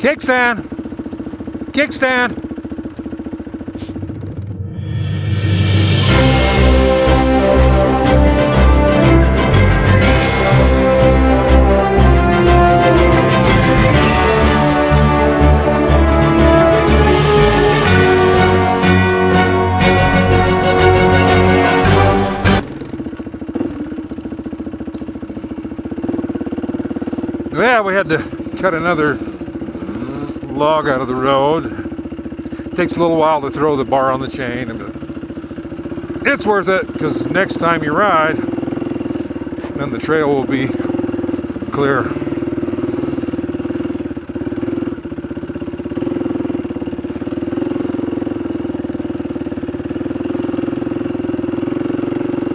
Kickstand! Kickstand! Yeah, we had to cut another log out of the road. It takes a little while to throw the bar on the chain, but it's worth it because next time you ride, then the trail will be clear.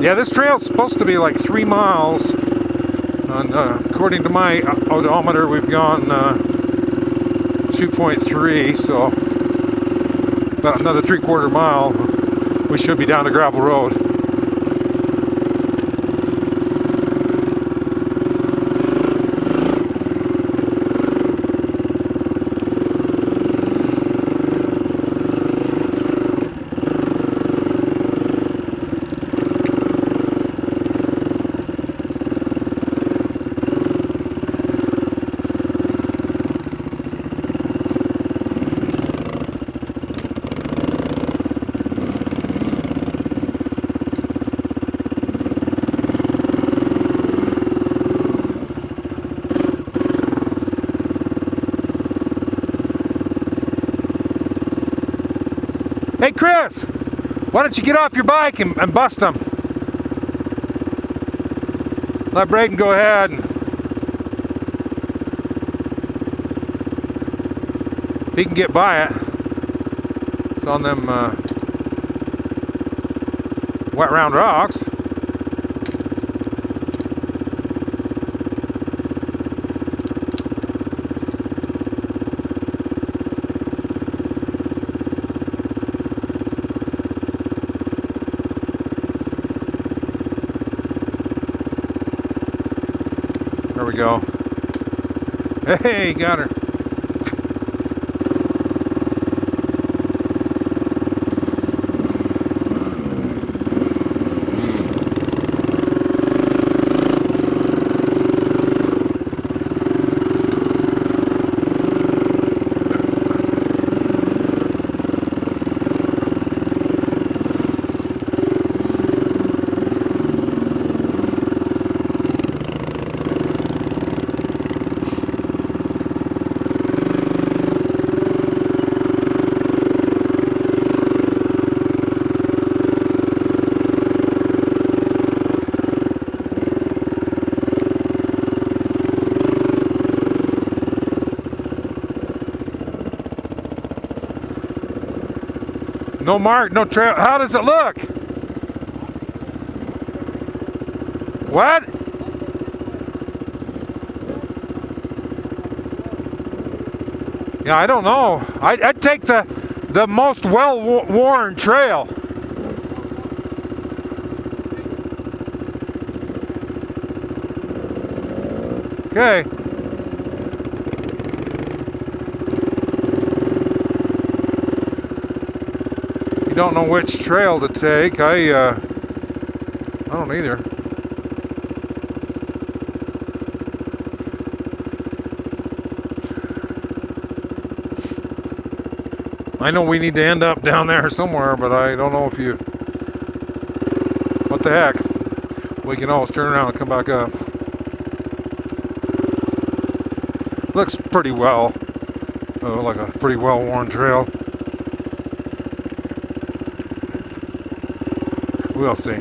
Yeah, this trail's supposed to be like 3 miles. And according to my odometer, we've gone 2.3, so about another 3/4 mile, we should be down the gravel road. Hey Chris, why don't you get off your bike and bust them? Let Braden go ahead and he can get by it. It's on them wet round rocks. There we go. Hey, got her. No mark, no trail. How does it look? What? Yeah, I don't know. I'd take the most well-worn trail. Okay. Don't know which trail to take. I don't either. I know we need to end up down there somewhere, but I don't know if you. What the heck? We can always turn around and come back up. Looks pretty well, like a pretty well-worn trail. We'll see.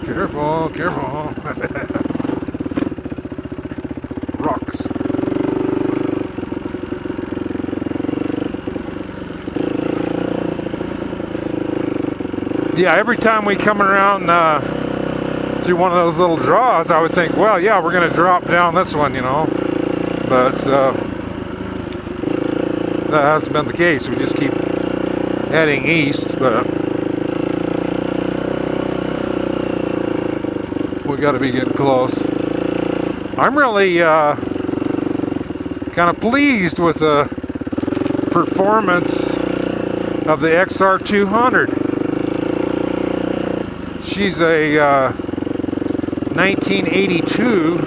Careful, careful. Rocks. yeah, every time we come around through one of those little draws, I would think, well, yeah, we're going to drop down this one, you know. But that hasn't been the case. We just keep heading east, but we got to be getting close. I'm really kind of pleased with the performance of the XR200. She's a 1982,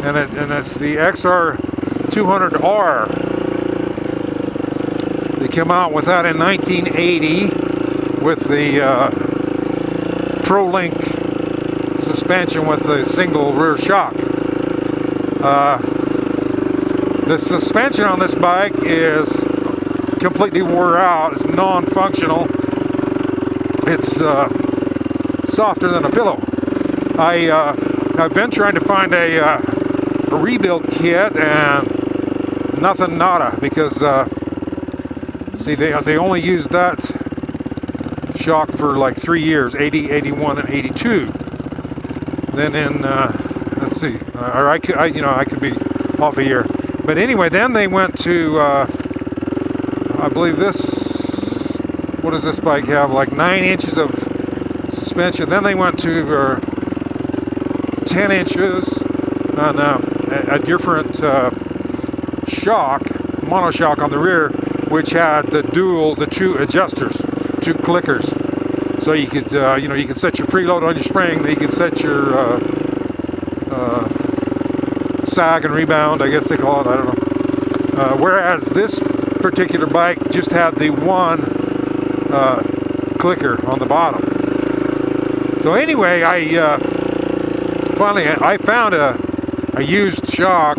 and it's the XR200R. They came out with that in 1980 with the ProLink suspension with the single rear shock. The suspension on this bike is completely wore out. It's non-functional. It's softer than a pillow. I've been trying to find a rebuild kit and nothing, nada, because see, they only used that shock for like 3 years, 80, 81, and 82. Then in let's see, or I could be off a year, but anyway, then they went to I believe this. What does this bike have? Like 9 inches of suspension. Then they went to 10 inches and a different shock, monoshock on the rear, which had the two adjusters, 2 clickers. So you could, you could set your preload on your spring. Then you could set your sag and rebound, I guess they call it. I don't know. Whereas this particular bike just had the one clicker on the bottom. So anyway, I found a used shock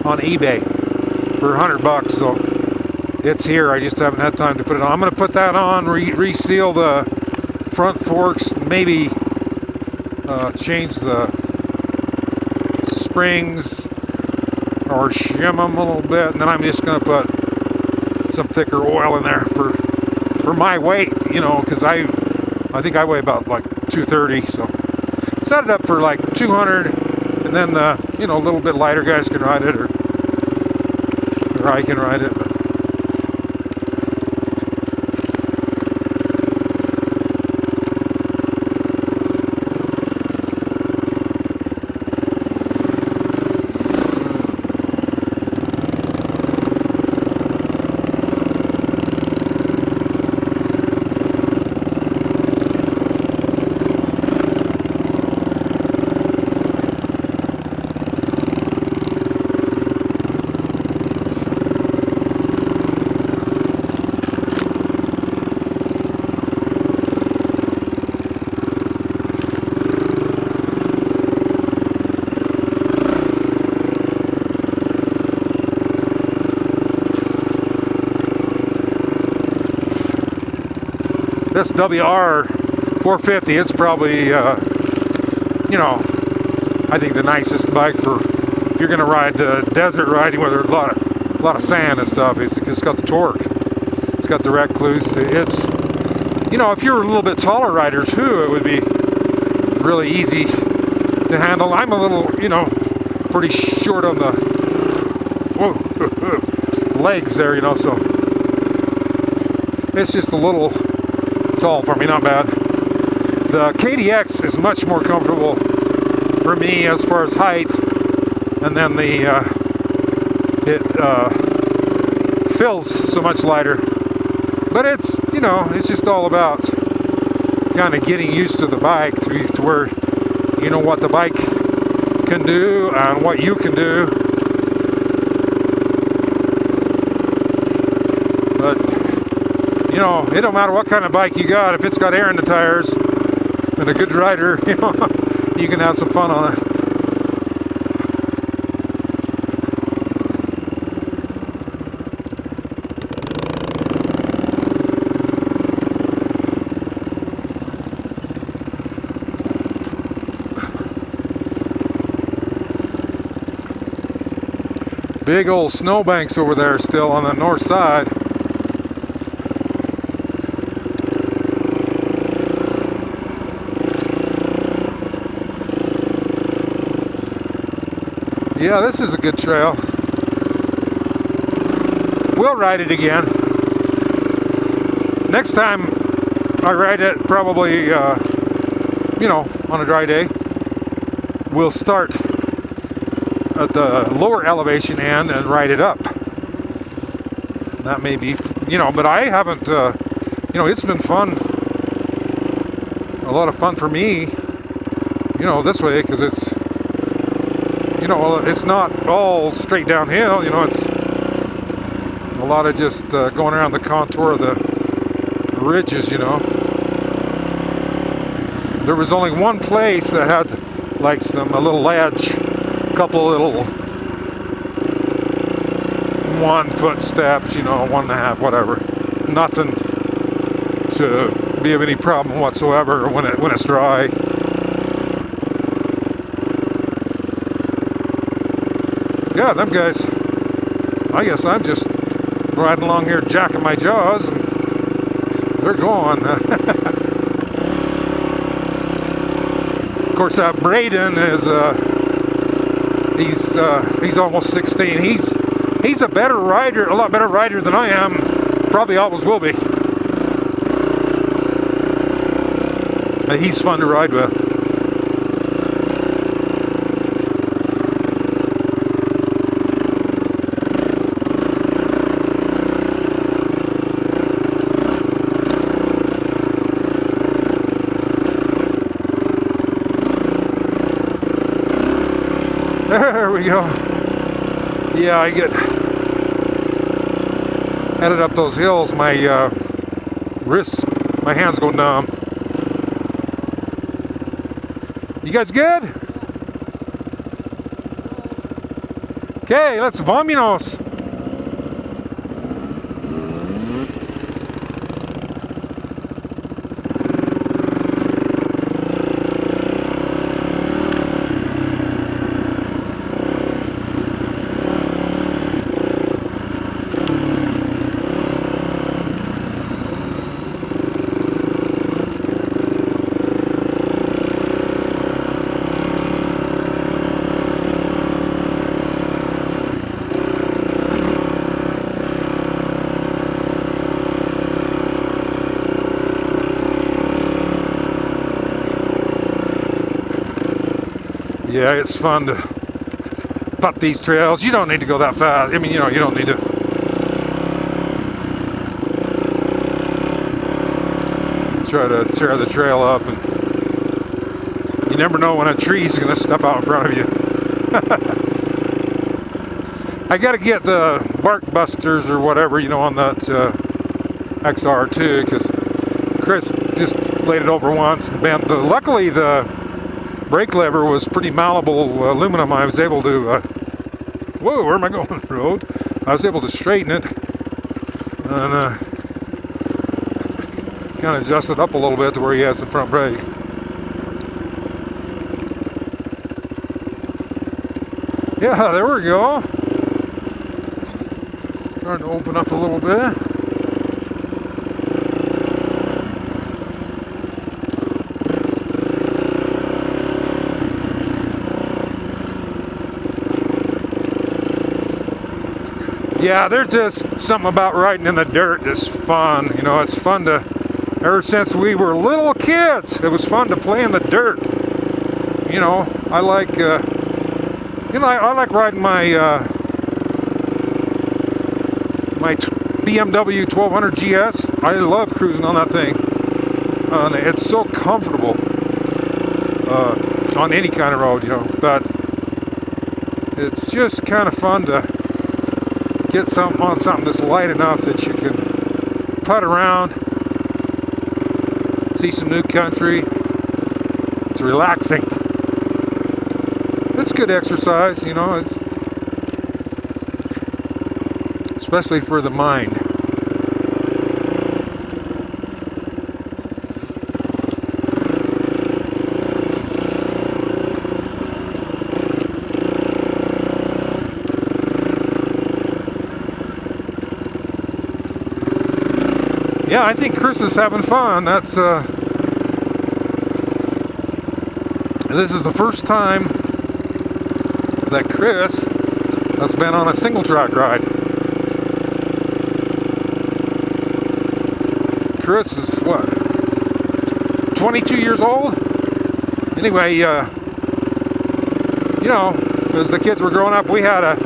on eBay for $100. So it's here. I just haven't had time to put it on. I'm going to put that on, reseal the front forks, maybe change the springs or shim them a little bit, and then I'm just going to put some thicker oil in there for my weight, you know, because I think I weigh about like 230, so set it up for like 200, and then a little bit lighter guys can ride it, or I can ride it. This WR450, it's probably, I think the nicest bike for if you're going to ride desert riding where there's a lot of sand and stuff. It's got the torque. It's got the recluse. It's, if you're a little bit taller rider too, it would be really easy to handle. I'm a little, pretty short on the legs there, so it's just a little tall for me, not bad. The KDX is much more comfortable for me as far as height, and then it feels so much lighter. But it's, it's just all about kind of getting used to the bike to where you know what the bike can do and what you can do. But it don't matter what kind of bike you got. If it's got air in the tires and a good rider, you can have some fun on it. Big old snowbanks over there still on the north side. Yeah, this is a good trail. We'll ride it again. Next time I ride it, probably, on a dry day, we'll start at the lower elevation end and ride it up. That may be, but I haven't, it's been fun. A lot of fun for me, this way, because it's, it's not all straight downhill, it's a lot of just going around the contour of the ridges, There was only one place that had like a little ledge, a couple little 1 foot steps, 1.5, whatever. Nothing to be of any problem whatsoever when it's dry. Yeah, them guys, I guess I'm just riding along here jacking my jaws and they're going. Of course, Braden is he's almost 16. He's a better rider, a lot better rider than I am. Probably always will be. He's fun to ride with. There we go. Yeah, I get headed up those hills. My wrists, my hands go numb. You guys good? Okay, let's vámonos. Yeah, it's fun to putt these trails. You don't need to go that fast. I mean, you don't need to. Try to tear the trail up, and you never know when a tree's going to step out in front of you. I got to get the bark busters or whatever, on that XR too, because Chris just laid it over once and bent the. Luckily, the brake lever was pretty malleable aluminum. I was able to, whoa, where am I going on the road? I was able to straighten it and kind of adjust it up a little bit to where he had some front brake. Yeah, there we go. Starting to open up a little bit. Yeah, there's just something about riding in the dirt that's fun. It's fun to, ever since we were little kids, it was fun to play in the dirt. I like, I like riding my, my BMW 1200 GS. I love cruising on that thing. It's so comfortable on any kind of road, but it's just kind of fun to get something that's light enough that you can putt around, see some new country. It's relaxing. It's good exercise, it's especially for the mind. Yeah, I think Chris is having fun. This is the first time that Chris has been on a single track ride. Chris is what, 22 years old? Anyway, as the kids were growing up, we had a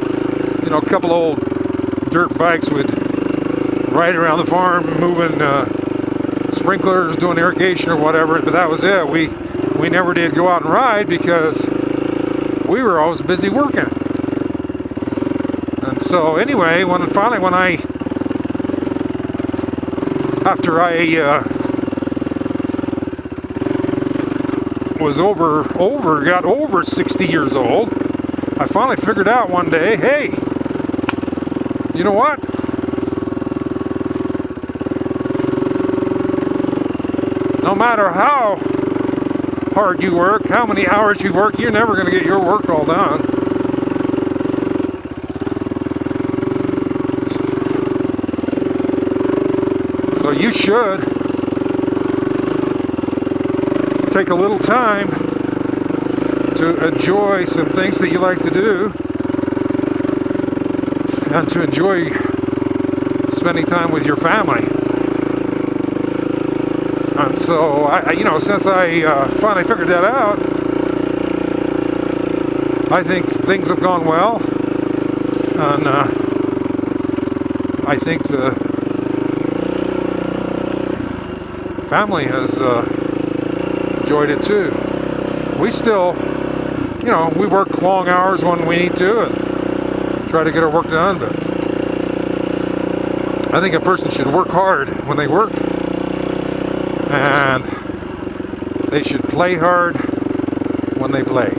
couple old dirt bikes we'd ride around the farm, moving sprinklers, doing irrigation or whatever, but that was it. We never did go out and ride because we were always busy working. And so anyway, after I got over 60 years old, I finally figured out one day, hey, you know what? No matter how hard you work, how many hours you work, you're never going to get your work all done. So you should take a little time to enjoy some things that you like to do and to enjoy spending time with your family. And so, since I finally figured that out, I think things have gone well, and I think the family has enjoyed it too. We still, we work long hours when we need to and try to get our work done, but I think a person should work hard when they work, and they should play hard when they play.